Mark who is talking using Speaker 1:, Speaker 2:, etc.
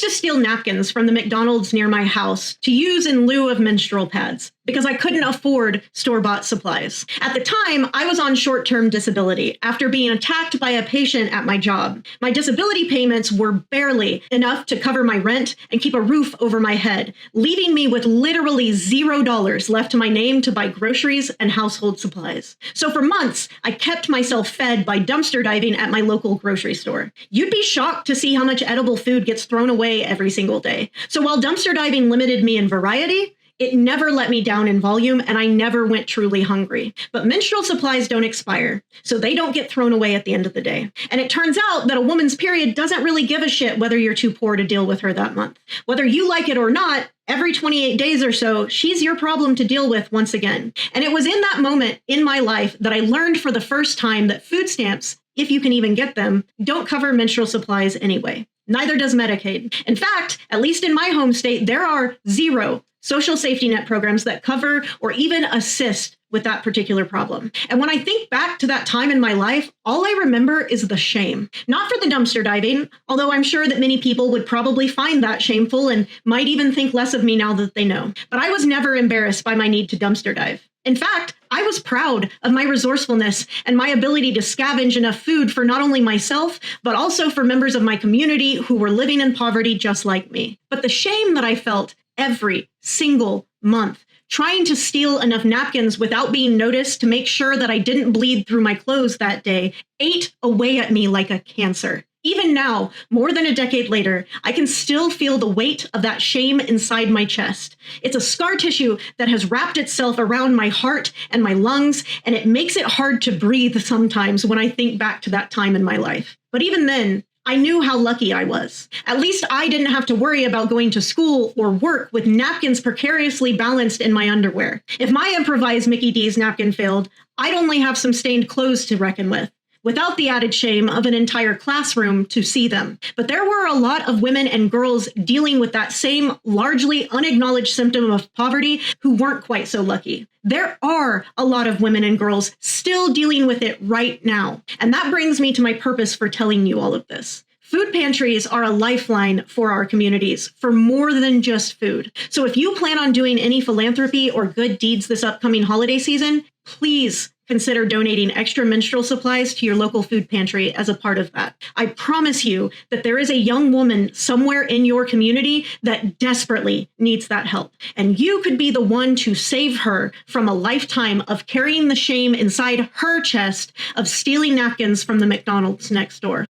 Speaker 1: to steal napkins from the McDonald's near my house to use in lieu of menstrual pads because I couldn't afford store-bought supplies. At the time, I was on short-term disability after being attacked by a patient at my job. My disability payments were barely enough to cover my rent and keep a roof over my head, leaving me with literally $0 left to my name to buy groceries and household supplies. So for months, I kept myself fed by dumpster diving at my local grocery store. You'd be shocked to see how much edible food gets thrown away every single day. So while dumpster diving limited me in variety, it never let me down in volume, and I never went truly hungry. But menstrual supplies don't expire, so they don't get thrown away at the end of the day. And it turns out that a woman's period doesn't really give a shit whether you're too poor to deal with her that month. Whether you like it or not, every 28 days or so, she's your problem to deal with once again. And it was in that moment in my life that I learned for the first time that food stamps, if you can even get them, don't cover menstrual supplies anyway. Neither does Medicaid. In fact, at least in my home state, there are 0 social safety net programs that cover or even assist with that particular problem. And when I think back to that time in my life, all I remember is the shame. Not for the dumpster diving, although I'm sure that many people would probably find that shameful and might even think less of me now that they know. But I was never embarrassed by my need to dumpster dive. In fact, I was proud of my resourcefulness and my ability to scavenge enough food for not only myself, but also for members of my community who were living in poverty just like me. But the shame that I felt every single month, trying to steal enough napkins without being noticed to make sure that I didn't bleed through my clothes that day, ate away at me like a cancer. Even now, more than a decade later, I can still feel the weight of that shame inside my chest. It's a scar tissue that has wrapped itself around my heart and my lungs, and it makes it hard to breathe sometimes when I think back to that time in my life. But even then, I knew how lucky I was. At least I didn't have to worry about going to school or work with napkins precariously balanced in my underwear. If my improvised Mickey D's napkin failed, I'd only have some stained clothes to reckon with, without the added shame of an entire classroom to see them. But there were a lot of women and girls dealing with that same largely unacknowledged symptom of poverty who weren't quite so lucky. There are a lot of women and girls still dealing with it right now. And that brings me to my purpose for telling you all of this. Food pantries are a lifeline for our communities for more than just food. So if you plan on doing any philanthropy or good deeds this upcoming holiday season, please consider donating extra menstrual supplies to your local food pantry as a part of that. I promise you that there is a young woman somewhere in your community that desperately needs that help. And you could be the one to save her from a lifetime of carrying the shame inside her chest of stealing napkins from the McDonald's next door.